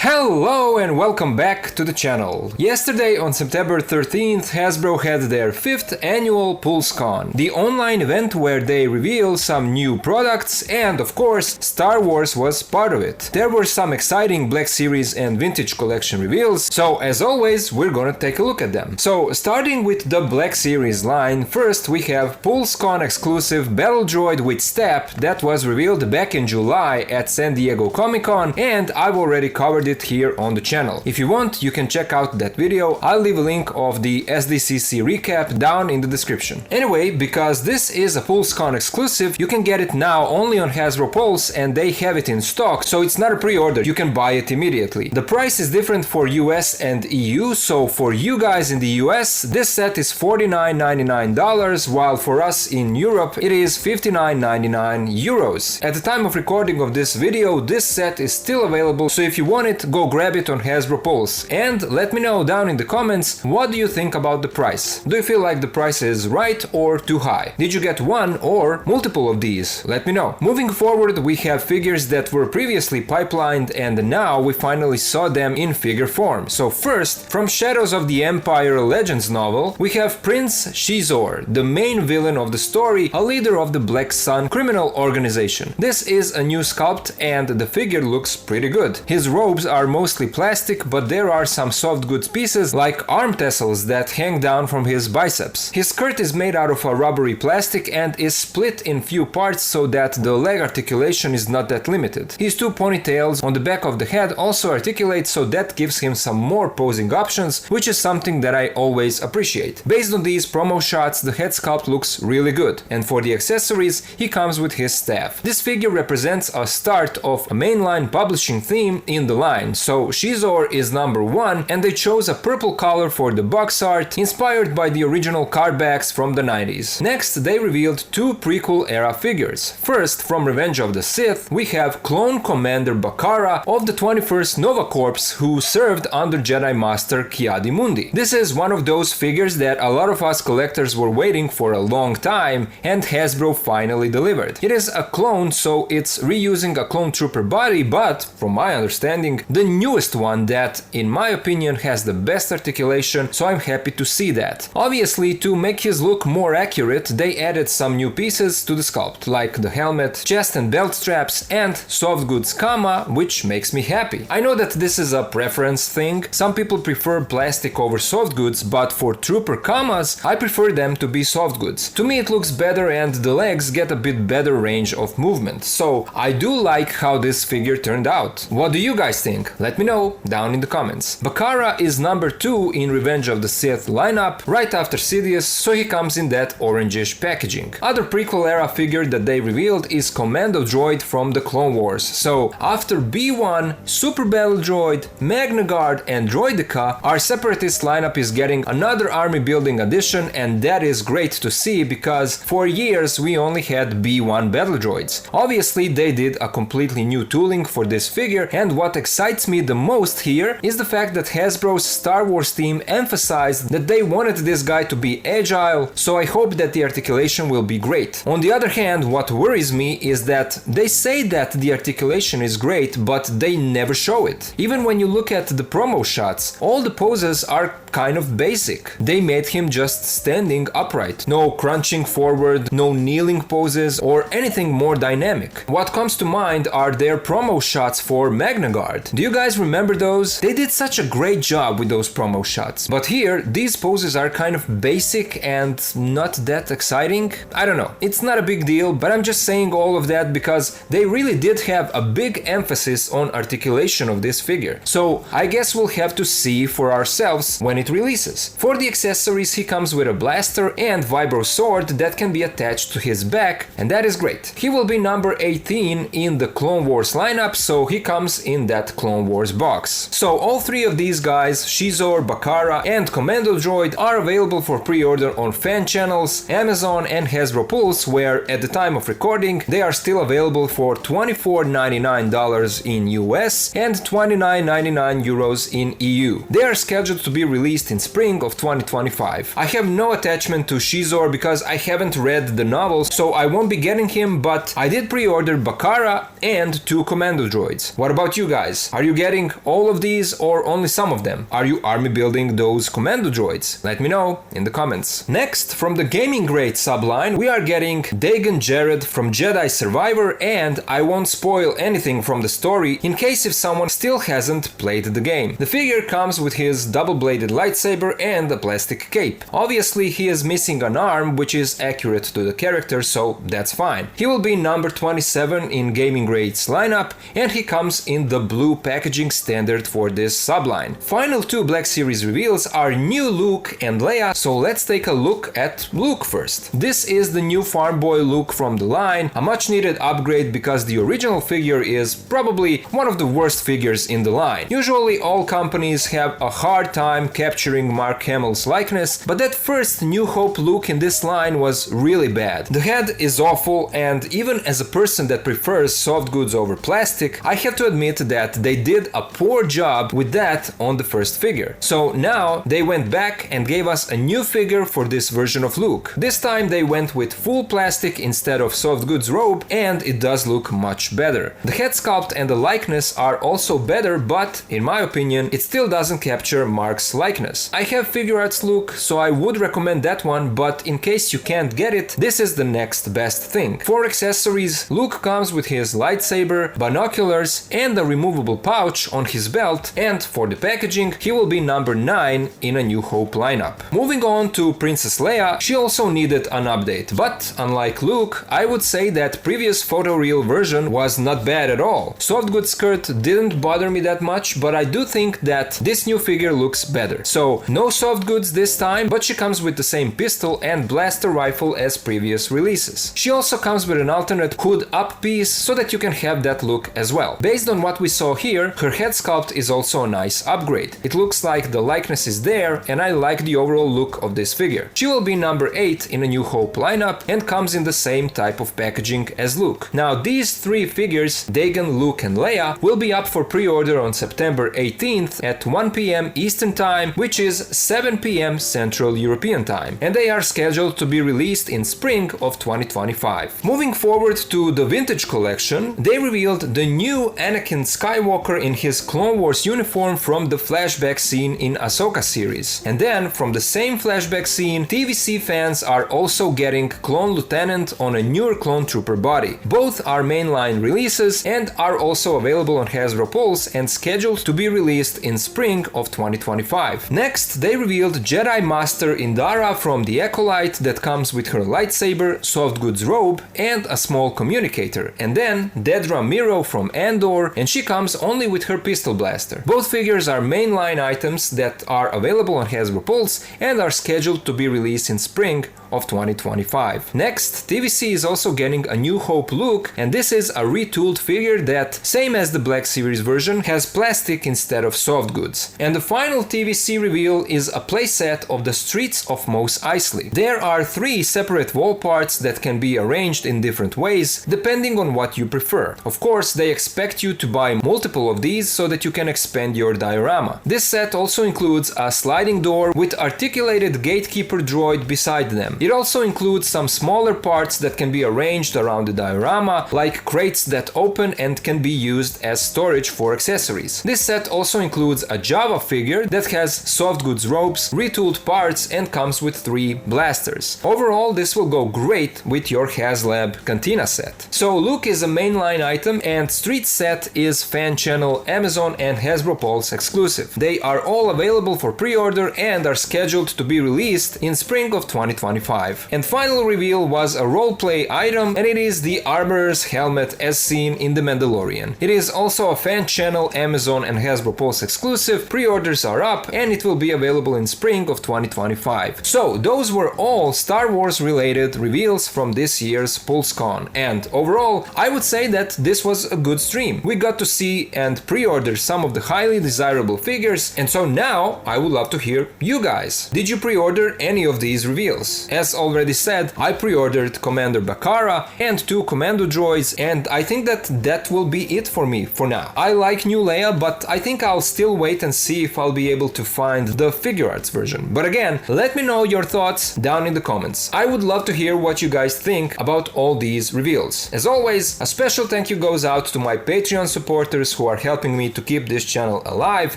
Hello and welcome back to the channel. Yesterday on September 13th, Hasbro had their 5th annual PulseCon, the online event where they reveal some new products, and of course Star Wars was part of it. There were some exciting Black Series and Vintage Collection reveals, so as always we're gonna take a look at them. So starting with the Black Series line, first we have PulseCon exclusive Battle Droid with Step that was revealed back in July at San Diego Comic-Con, and I've already covered it here on the channel. If you want, you can check out that video. I'll leave a link of the SDCC recap down in the description. Anyway, because this is a PulseCon exclusive, you can get it now only on Hasbro Pulse and they have it in stock, so it's not a pre-order, you can buy it immediately. The price is different for US and EU, so for you guys in the US, this set is $49.99, while for us in Europe it is 59.99 euros. At the time of recording of this video, this set is still available, so if you want it, go grab it on Hasbro Pulse. And let me know down in the comments, what do you think about the price? Do you feel like the price is right or too high? Did you get one or multiple of these? Let me know. Moving forward, we have figures that were previously pipelined and now we finally saw them in figure form. So first, from Shadows of the Empire Legends novel, we have Prince Shizor, the main villain of the story, a leader of the Black Sun criminal organization. This is a new sculpt and the figure looks pretty good. His robes are mostly plastic, but there are some soft goods pieces like arm tassels that hang down from his biceps. His skirt is made out of a rubbery plastic and is split in few parts so that the leg articulation is not that limited. His two ponytails on the back of the head also articulate, so that gives him some more posing options, which is something that I always appreciate. Based on these promo shots, the head sculpt looks really good, and for the accessories, he comes with his staff. This figure represents a start of a mainline publishing theme in the line. So Shizor is number 1 and they chose a purple color for the box art, inspired by the original card backs from the 90s. Next, they revealed two prequel era figures. First, from Revenge of the Sith, we have Clone Commander Bakara of the 21st Nova Corps who served under Jedi Master Ki-Adi-Mundi. This is one of those figures that a lot of us collectors were waiting for a long time and Hasbro finally delivered. It is a clone, so it's reusing a clone trooper body, but from my understanding, the newest one that, in my opinion, has the best articulation, so I'm happy to see that. Obviously, to make his look more accurate, they added some new pieces to the sculpt, like the helmet, chest and belt straps, and soft goods kama, which makes me happy. I know that this is a preference thing, some people prefer plastic over soft goods, but for trooper kamas, I prefer them to be soft goods. To me it looks better and the legs get a bit better range of movement, so I do like how this figure turned out. What do you guys think? Let me know down in the comments. Bakara is number 2 in Revenge of the Sith lineup, right after Sidious, so he comes in that orangish packaging. Other prequel era figure that they revealed is Commando Droid from the Clone Wars. So after B1, Super Battle Droid, Magna Guard and Droideka, our Separatist lineup is getting another army building addition, and that is great to see because for years we only had B1 battle droids. Obviously they did a completely new tooling for this figure, and what excites me the most here is the fact that Hasbro's Star Wars team emphasized that they wanted this guy to be agile, so I hope that the articulation will be great. On the other hand, what worries me is that they say that the articulation is great, but they never show it. Even when you look at the promo shots, all the poses are kind of basic. They made him just standing upright. No crunching forward, no kneeling poses, or anything more dynamic. What comes to mind are their promo shots for Magna Guard. Do you guys remember those? They did such a great job with those promo shots. But here, these poses are kind of basic and not that exciting. I don't know. It's not a big deal, but I'm just saying all of that because they really did have a big emphasis on articulation of this figure. So I guess we'll have to see for ourselves when it releases. For the accessories, he comes with a blaster and vibro sword that can be attached to his back, and that is great. He will be number 18 in the Clone Wars lineup, so he comes in that Clone Wars box. So all three of these guys, Shizor, Bakara and Commando Droid, are available for pre-order on fan channels, Amazon and Hasbro Pulse, where at the time of recording they are still available for $24.99 in US and €29.99 in EU. They are scheduled to be released in spring of 2025. I have no attachment to Shizor because I haven't read the novel, so I won't be getting him, but I did pre-order Bakara and 2 Commando Droids. What about you guys? Are you getting all of these or only some of them? Are you army building those commando droids? Let me know in the comments. Next, from the gaming grade subline, we are getting Dagon Jared from Jedi Survivor, and I won't spoil anything from the story in case if someone still hasn't played the game. The figure comes with his double-bladed lightsaber and a plastic cape. Obviously, he is missing an arm, which is accurate to the character, so that's fine. He will be number 27 in gaming grade's lineup, and he comes in the blue packaging standard for this subline. Final two Black Series reveals are new Luke and Leia, so let's take a look at Luke first. This is the new farm boy Luke from the line, a much needed upgrade because the original figure is probably one of the worst figures in the line. Usually all companies have a hard time capturing Mark Hamill's likeness, but that first New Hope Luke in this line was really bad. The head is awful, and even as a person that prefers soft goods over plastic, I have to admit that they did a poor job with that on the first figure. So now they went back and gave us a new figure for this version of Luke. This time they went with full plastic instead of soft goods robe, and it does look much better. The head sculpt and the likeness are also better, but in my opinion it still doesn't capture Mark's likeness. I have Figure Arts Luke, so I would recommend that one, but in case you can't get it, this is the next best thing. For accessories, Luke comes with his lightsaber, binoculars, and a removable pouch on his belt, and for the packaging, he will be number 9 in a New Hope lineup. Moving on to Princess Leia, she also needed an update, but unlike Luke, I would say that previous photoreal version was not bad at all. Soft goods skirt didn't bother me that much, but I do think that this new figure looks better. So no soft goods this time, but she comes with the same pistol and blaster rifle as previous releases. She also comes with an alternate hood up piece so that you can have that look as well. Based on what we saw here, her head sculpt is also a nice upgrade. It looks like the likeness is there, and I like the overall look of this figure. She will be number 8 in a New Hope lineup and comes in the same type of packaging as Luke. Now these three figures, Dagon, Luke and Leia, will be up for pre-order on September 18th at 1 p.m. Eastern Time, which is 7 p.m. Central European Time, and they are scheduled to be released in spring of 2025. Moving forward to the vintage collection, they revealed the new Anakin Skywalker in his Clone Wars uniform from the flashback scene in AHSOKA series. And then, from the same flashback scene, TVC fans are also getting Clone Lieutenant on a newer Clone Trooper body. Both are mainline releases and are also available on Hasbro Pulse and scheduled to be released in spring of 2025. Next, they revealed Jedi Master Indara from the Acolyte that comes with her lightsaber, soft goods robe, and a small communicator. And then Dedra Miro from Andor, and she comes only with her pistol blaster. Both figures are mainline items that are available on Hasbro Pulse and are scheduled to be released in spring of 2025. Next, TVC is also getting a New Hope Luke, and this is a retooled figure that, same as the Black Series version, has plastic instead of soft goods. And the final TVC reveal is a playset of the Streets of Mos Eisley. There are 3 separate wall parts that can be arranged in different ways, depending on what you prefer. Of course, they expect you to buy multiple of these so that you can expand your diorama. This set also includes a sliding door with articulated gatekeeper droid beside them. It also includes some smaller parts that can be arranged around the diorama, like crates that open and can be used as storage for accessories. This set also includes a Java figure that has soft goods ropes, retooled parts, and comes with 3 blasters. Overall, this will go great with your HasLab Cantina set. So Luke is a mainline item, and Street set is Fan Channel, Amazon and Hasbro Pulse exclusive. They are all available for pre-order and are scheduled to be released in spring of 2025. And final reveal was a roleplay item, and it is the Armorer's helmet as seen in The Mandalorian. It is also a Fan Channel, Amazon and Hasbro Pulse exclusive. Pre-orders are up and it will be available in spring of 2025. So those were all Star Wars related reveals from this year's PulseCon, and overall I would say that this was a good stream. We got to see and pre-order some of the highly desirable figures, and so now I would love to hear you guys. Did you pre-order any of these reveals? as already said, I pre-ordered Commander Bakara and 2 Commando droids, and I think that will be it for me for now. I like new Leia, but I think I'll still wait and see if I'll be able to find the figure arts version. But again, let me know your thoughts down in the comments. I would love to hear what you guys think about all these reveals. As always, a special thank you goes out to my Patreon supporters who are helping me to keep this channel alive,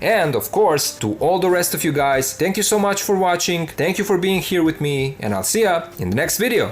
and of course to all the rest of you guys. Thank you so much for watching, thank you for being here with me, and I'll see ya in the next video.